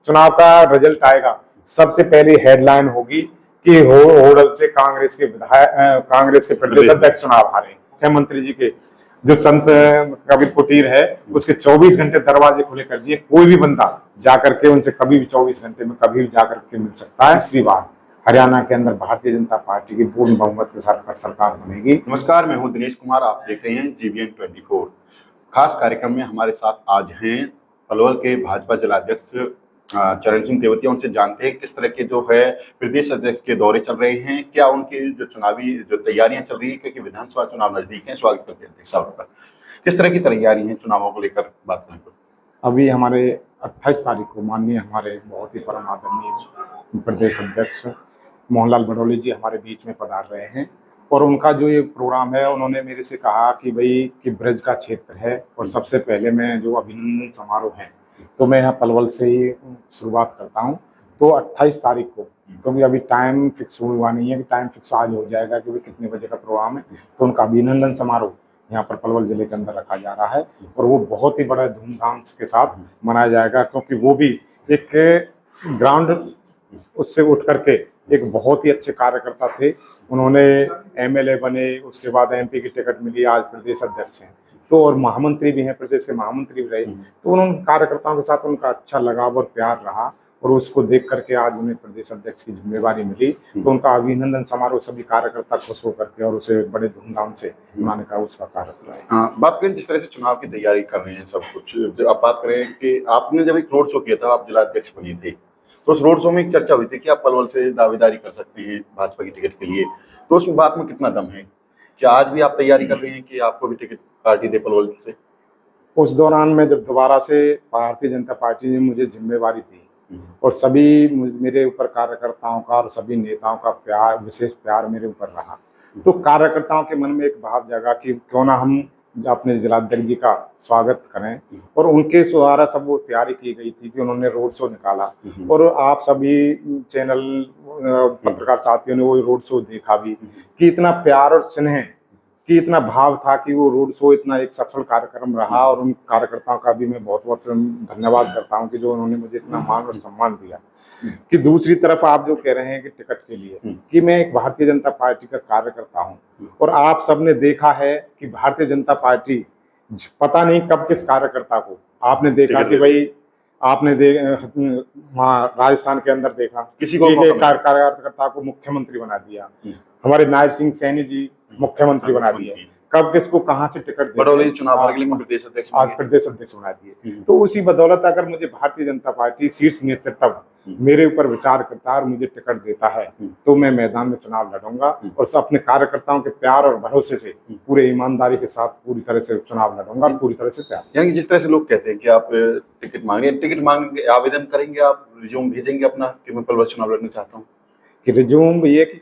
चुनाव का रिजल्ट आएगा, सबसे पहली हेडलाइन होगी कि होडल से कांग्रेस के कांग्रेस के प्रदेश अध्यक्ष चुनाव हारे। मुख्यमंत्री जी के जो संत कबीर कुटीर है उसके 24 घंटे दरवाजे खुले कर दिए, कोई भी बंदा जाकर के उनसे कभी भी 24 घंटे में कभी भी जाकर के मिल सकता है। तीसरी बार हरियाणा के अंदर भारतीय जनता पार्टी की पूर्ण बहुमत के साथ सरकार बनेगी। नमस्कार, मैं हूं दिनेश कुमार, आप देख रहे हैं GBN 24। खास कार्यक्रम में हमारे साथ आज हैं पलवल के भाजपा जिलाध्यक्ष चरण सिंह तेवतिया। उनसे जानते हैं किस तरह के जो है प्रदेश अध्यक्ष के दौरे चल रहे हैं, क्या उनकी जो चुनावी जो तैयारियां चल रही है, क्योंकि विधानसभा चुनाव नजदीक है। स्वागत करते हैं अध्यक्ष साहब का। किस तरह की तैयारी है चुनावों को लेकर बात करें तो? अभी हमारे 28 तारीख को माननीय हमारे बहुत ही परम आदरणीय प्रदेश अध्यक्ष मोहनलाल बडौली जी हमारे बीच में पधार रहे हैं और उनका जो ये प्रोग्राम है, उन्होंने मेरे से कहा कि भाई कि ब्रज का क्षेत्र है और सबसे पहले मैं जो अभिनंदन समारोह है तो मैं यहाँ पलवल से ही शुरुआत करता हूँ। तो 28 तारीख को, क्योंकि अभी टाइम फिक्स हुआ नहीं है कि टाइम फिक्स आज हो जाएगा कि कितने बजे का प्रोग्राम है, तो उनका अभिनंदन समारोह यहाँ पर पलवल जिले के अंदर रखा जा रहा है और वो बहुत ही बड़ा धूमधाम के साथ मनाया जाएगा, क्योंकि वो भी एक ग्राउंड उससे उठ करके एक बहुत ही अच्छे कार्यकर्ता थे। उन्होंने MLA बने, उसके बाद MP की टिकट मिली, आज प्रदेश अध्यक्ष हैं, तो और महामंत्री भी हैं, प्रदेश के महामंत्री भी रहे। तो उन्होंने कार्यकर्ताओं के साथ उनका अच्छा लगाव और प्यार रहा और उसको देख करके आज उन्हें प्रदेश अध्यक्ष की जिम्मेवारी मिली। तो उनका अभिनंदन समारोह सभी कार्यकर्ता खुश होकर के और उसे बड़े धूमधाम से मनाने का उसका कार्य किया है। बात करें जिस तरह से चुनाव की तैयारी कर रहे हैं सब कुछ, जो आप बात करें कि आपने जब एक रोड शो किया था, आप जिलाध्यक्ष बने थे, तो उस रोड शो में एक चर्चा हुई थी कि आप पलवल से दावेदारी कर सकते हैं भाजपा की टिकट के लिए, तो उस बात में कितना दम है? क्या आज भी आप तैयारी कर रहे हैं कि आपको भी टिकट पार्टी दे पलवल से? उस दौरान में जब दोबारा से भारतीय जनता पार्टी ने मुझे जिम्मेवारी दी और सभी मेरे ऊपर कार्यकर्ताओं का और सभी नेताओं का प्यार, विशेष प्यार मेरे ऊपर रहा, तो कार्यकर्ताओं के मन में एक भाव जगा कि क्यों ना हम अपने जिलाध्यक्ष जी का स्वागत करें। और उनके द्वारा सब वो तैयारी की गई थी कि उन्होंने रोड शो निकाला और आप सभी चैनल पत्रकार साथियों ने वो रोड शो देखा भी कि इतना प्यार और स्नेह कि इतना भाव था कि वो रोड शो इतना एक सफल कार्यक्रम रहा। और उन कार्यकर्ताओं का भी मैं बहुत बहुत धन्यवाद करता हूं कि जो उन्होंने मुझे इतना मान और सम्मान दिया। कि दूसरी तरफ आप जो कह रहे हैं कि टिकट के लिए, कि मैं एक भारतीय जनता पार्टी का कार्यकर्ता हूं और आप सबने देखा है कि भारतीय जनता पार्टी पता नहीं कब किस कार्यकर्ता को आपने देखा कि भाई आपने राजस्थान के अंदर देखा किसी को कार्यकर्ता को मुख्यमंत्री बना दिया, हमारे नायब सिंह सैनी जी मुख्यमंत्री बना दिए, कब किसको कहां से टिकट बडौली चुनाव हार के लिए प्रदेश अध्यक्ष बना दिए। तो उसी बदौलत अगर मुझे भारतीय जनता पार्टी शीर्ष नेतृत्व मेरे ऊपर विचार करता है और मुझे टिकट देता है तो मैं मैदान में चुनाव लड़ूंगा और अपने कार्यकर्ताओं के प्यार और भरोसे से पूरे ईमानदारी के साथ पूरी तरह से चुनाव लड़ूंगा और पूरी तरह से प्यार। यानी जिस तरह से लोग कहते हैं कि आप टिकट मांगे, आवेदन करेंगे, आप रिज्यूम भेजेंगे अपना कि मैं पलवल चुनाव लड़ना चाहता हूँ? कि रिज्यूम ये कि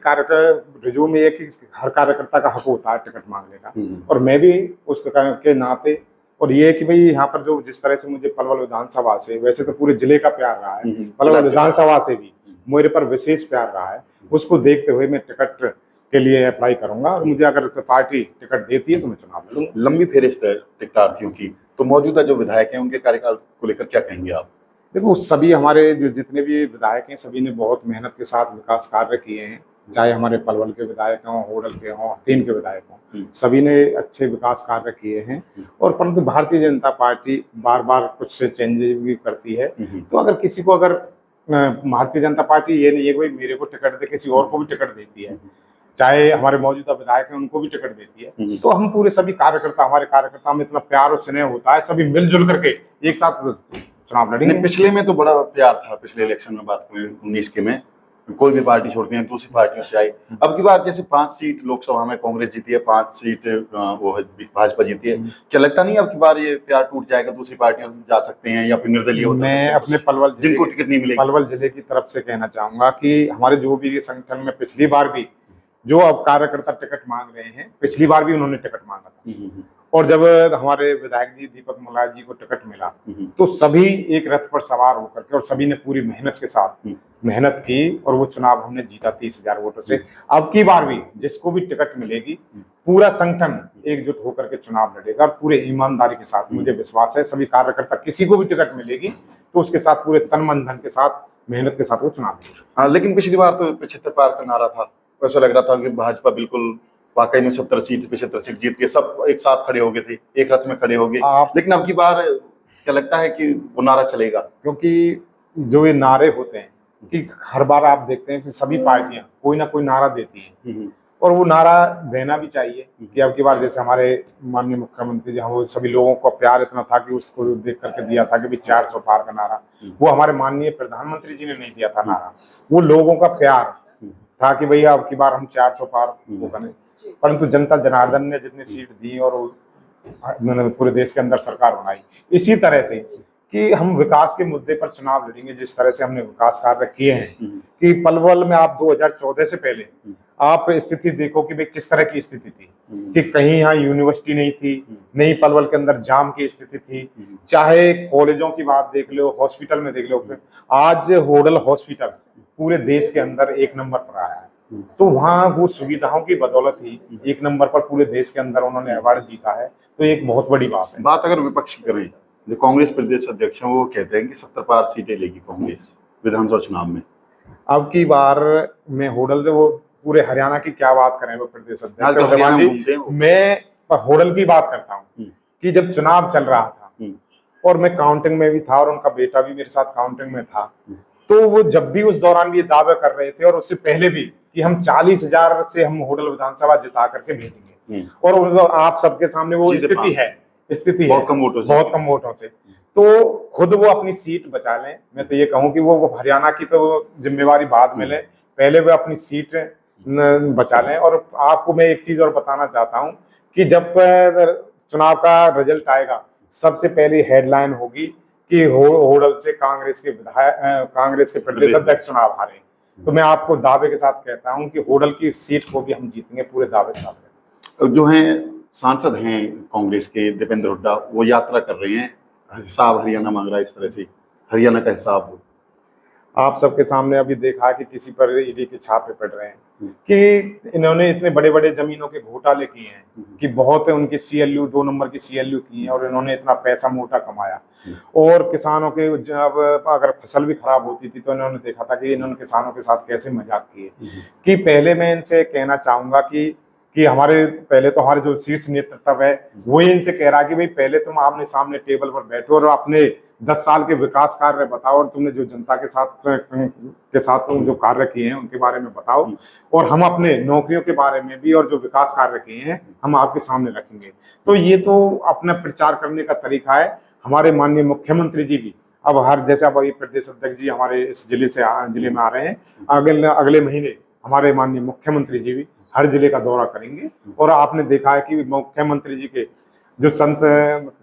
हर कार्यकर्ता का हक होता है टिकट मांगने का, और मैं भी उस के नाते, और ये कि भाई यहाँ पर जो जिस तरह से मुझे पलवल विधानसभा से, वैसे तो पूरे जिले का प्यार रहा है, पलवल विधानसभा से भी मेरे पर विशेष प्यार रहा है, उसको देखते हुए मैं टिकट के लिए अप्लाई करूंगा और मुझे अगर पार्टी टिकट देती है तो मैं चुनाव लड़ूंगा। लंबी फेरिस्त है टिकटार्थियों की, तो मौजूदा जो विधायक हैं उनके कार्यकाल को लेकर क्या कहेंगे आप? देखो, सभी हमारे जो जितने भी विधायक हैं सभी ने बहुत मेहनत के साथ विकास कार्य किए हैं, चाहे हमारे पलवल के विधायक हों, होडल के हों, तीन के विधायक हों, सभी ने अच्छे विकास कार्य किए हैं। और परंतु भारतीय जनता पार्टी बार बार कुछ से चेंजेस भी करती है, तो अगर किसी को अगर भारतीय जनता पार्टी ये नहीं है कोई मेरे को टिकट दे, किसी और को भी टिकट देती है, चाहे हमारे मौजूदा विधायक हैं उनको भी टिकट देती है, तो हम पूरे सभी कार्यकर्ता, हमारे कार्यकर्ता में इतना प्यार और स्नेह होता है, सभी मिलजुल करके एक साथ चुनाव लड़ेंगे। पिछले में तो बड़ा प्यार था, पिछले इलेक्शन में बात करें 19 के में कोई भी पार्टी छोड़ते हैं दूसरी पार्टियों से आई। अब की बार जैसे 5 सीट लोकसभा में कांग्रेस जीती है, 5 सीट वो भाजपा जीती है, क्या लगता नहीं अब की बार ये प्यार टूट जाएगा, दूसरी पार्टियों में जा सकते हैं या फिर निर्दलीय हो? मैं अपने पलवल जिनको टिकट नहीं मिलेगी, पलवल जिले की तरफ से कहना चाहूंगा कि हमारे जो भी संगठन में पिछली बार भी जो अब कार्यकर्ता टिकट मांग रहे हैं, पिछली बार भी उन्होंने टिकट मांगा था, और जब हमारे विधायक जी दीपक मुलायम जी को टिकट मिला तो सभी एक रथ पर सवार होकर के और सभी ने पूरी मेहनत के साथ मेहनत की और वो चुनाव हमने जीता 30,000 वोटों से। अब की बार भी जिसको भी टिकट मिलेगी पूरा संगठन एकजुट होकर के चुनाव लड़ेगा और पूरे ईमानदारी के साथ, मुझे विश्वास है सभी कार्यकर्ता, किसी को भी टिकट मिलेगी तो उसके साथ पूरे तन मन धन के साथ मेहनत के साथ वो चुनाव लड़े। हाँ, लेकिन पिछली बार तो 75 पार का नारा था, तो ऐसा लग रहा था कि भाजपा बिल्कुल वाकई में 70 सीट 75 सीट जीत के सब एक साथ खड़े हो गए थे, एक रथ में खड़े हो गए। लेकिन अब की बार क्या लगता है कि वो नारा चलेगा? क्योंकि जो ये नारे होते हैं कि हर बार आप देखते हैं कि सभी पार्टियां कोई ना कोई नारा देती हैं, और वो नारा देना भी चाहिए कि अब की बार जैसे हमारे माननीय मुख्यमंत्री जी, हम वो सभी लोगों को प्यार इतना था कि उसको देख करके दिया था कि भाई 400 पार का नारा, वो हमारे माननीय प्रधानमंत्री जी ने नहीं दिया था नारा, वो लोगों का प्यार था कि भैया अब की बार हम 400 पार वो करें। परंतु जनता जनार्दन ने जितनी सीट दी और उन्होंने पूरे देश के अंदर सरकार बनाई, इसी तरह से कि हम विकास के मुद्दे पर चुनाव लड़ेंगे। जिस तरह से हमने विकास कार्य किए हैं कि पलवल में आप 2014 से पहले आप स्थिति देखो कि भाई किस तरह की स्थिति थी कि कहीं यहाँ यूनिवर्सिटी नहीं थी, नहीं पलवल के अंदर जाम की स्थिति थी, चाहे कॉलेजों की बात देख लो, हॉस्पिटल में देख लो। आज होडल हॉस्पिटल पूरे देश के अंदर 1 नंबर पर आया है, तो वहाँ वो सुविधाओं की बदौलत ही 1 नंबर पर पूरे देश के अंदर उन्होंने अवार्ड जीता है, तो एक बहुत बड़ी बात है। बात अगर विपक्ष की करें, जो कांग्रेस प्रदेश अध्यक्ष हैं वो कहते हैं कि 70 पार सीटें लेगी कांग्रेस विधानसभा चुनाव में। अब की बार में होडल से वो पूरे हरियाणा की क्या बात करें, वो प्रदेश अध्यक्ष, मैं होडल की बात करता हूँ कि जब चुनाव चल रहा था और मैं काउंटिंग में भी था और उनका बेटा भी मेरे साथ काउंटिंग में था, तो वो जब भी उस दौरान भी ये दावे कर रहे थे और उससे पहले भी कि हम 40,000 से हम होडल विधानसभा जिता करके भेजेंगे, और आप सबके सामने वो स्थिति है बहुत कम वोटों से, तो खुद वो अपनी सीट बचा लें। मैं तो ये कहूं कि वो हरियाणा की तो जिम्मेवारी बाद में लें, पहले वो अपनी सीट बचा लें। और आपको मैं एक चीज और बताना चाहता हूं कि जब चुनाव का रिजल्ट आएगा, सबसे पहली हेडलाइन होगी कि होडल से कांग्रेस के प्रदेश अध्यक्ष चुनाव हारे। तो मैं आपको दावे के साथ कहता हूं कि होडल की सीट को भी हम जीतेंगे, पूरे दावे के साथ। जो है सांसद हैं कांग्रेस के दीपेंद्र हुड्डा, वो यात्रा कर रहे हैं, हिसाब हरियाणा मांग रहा है, इस तरह से हरियाणा का हिसाब आप सबके सामने अभी देखा कि किसी पर ईडी के छापे पड़ रहे हैं कि इन्होंने इतने बड़े बड़े जमीनों के घोटाले किए हैं कि बहुत उनकी CLU 2 नंबर की CLU की है, और इन्होंने इतना पैसा मोटा कमाया। और किसानों के जब अगर फसल भी खराब होती थी तो इन्होंने देखा था कि इन्होंने किसानों के साथ कैसे मजाक किए। कि पहले मैं इनसे कहना चाहूंगा कि हमारे पहले तो हमारे जो शीर्ष नेतृत्व है वो इनसे कह रहा कि भाई पहले तुम आमने सामने टेबल पर बैठो और अपने 10 साल के विकास कार्य बताओ, और तुमने जो जनता के साथ तुम जो कार्य किए हैं उनके बारे में बताओ, और हम अपने नौकरियों के बारे में भी और जो विकास कार्य किए हैं हम आपके सामने रखेंगे। तो ये तो अपना प्रचार करने का तरीका है। हमारे माननीय मुख्यमंत्री जी भी अब जैसे अब प्रदेश अध्यक्ष जी हमारे इस जिले में आ रहे हैं, अगले महीने हमारे माननीय मुख्यमंत्री जी भी हर जिले का दौरा करेंगे। और आपने देखा है कि मुख्यमंत्री जी के जो संत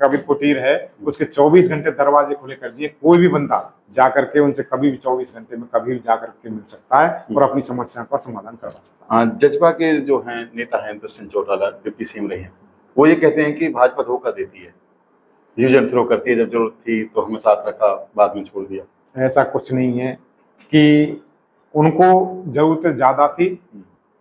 कबीर कुटीर है उसके 24 घंटे दरवाजे खुले कर दिए, कोई भी बंदा जाकर के उनसे कभी भी 24 घंटे में कभी भी जाकर के मिल सकता है और अपनी समस्या का समाधान करवा सकता है। जजपा के जो हैं नेता हैं दुष्यंत चौटाला, डिप्टी सीएम रहे हैं, वो ये कहते हैं कि भाजपा धोखा देती है, यूज एंड थ्रो करती है, जब जरूरत थी तो हमें साथ रखा, बाद में छोड़ दिया। ऐसा कुछ नहीं है कि उनको जरूरत ज्यादा थी,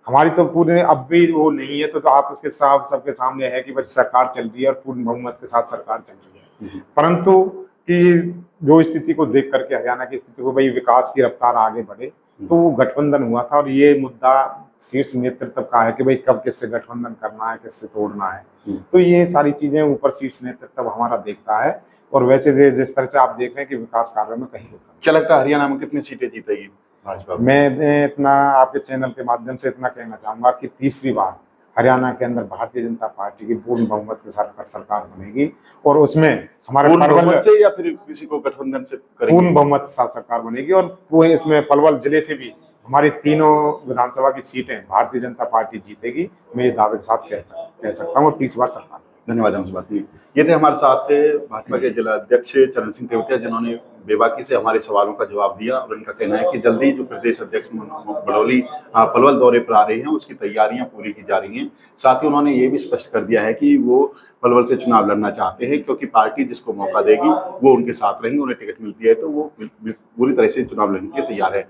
हमारी तो पूरे अब भी वो नहीं है। तो आप उसके साथ सबके सामने है कि सरकार चल रही है और पूर्ण बहुमत के साथ सरकार चल रही है, परंतु कि जो स्थिति को देख करके हरियाणा की स्थिति को भाई विकास की रफ्तार आगे बढ़े, तो वो गठबंधन हुआ था। और ये मुद्दा शीर्ष नेतृत्व का है कि भाई कब किससे गठबंधन करना है, किससे तोड़ना है। तो ये सारी चीजें ऊपर शीर्ष नेतृत्व हमारा देखता है। और वैसे जिस तरह से आप देख रहे हैं कि विकास कार्य में कहीं क्या लगता है हरियाणा में कितनी सीटें जीतेगी भाजपा? मैं इतना आपके चैनल के माध्यम से इतना कहना चाहूंगा कि तीसरी बार हरियाणा के अंदर भारतीय जनता पार्टी की पूर्ण बहुमत के साथ सरकार बनेगी, और उसमें हमारे बहुमत से या फिर किसी को गठबंधन से करेंगे? पूर्ण बहुमत के साथ सरकार बनेगी। और वो इसमें पलवल जिले से भी हमारी तीनों विधानसभा की सीटें भारतीय जनता पार्टी जीतेगी, मैं ये दावे के साथ कह सकता हूँ, और 30 बार सरकार। धन्यवाद हमसे बात की। ये थे हमारे साथ भाजपा के जिला अध्यक्ष चरण सिंह तेवतिया, जिन्होंने बेबाकी से हमारे सवालों का जवाब दिया। और उनका कहना है कि जल्दी जो प्रदेश अध्यक्ष बड़ौली पलवल दौरे पर आ रहे हैं उसकी तैयारियां पूरी की जा रही हैं। साथ ही उन्होंने ये भी स्पष्ट कर दिया है कि वो पलवल से चुनाव लड़ना चाहते हैं, क्योंकि पार्टी जिसको मौका देगी वो उनके साथ रहेंगी, उन्हें टिकट मिलती है तो वो पूरी तरह से चुनाव लड़ने के लिए तैयार है।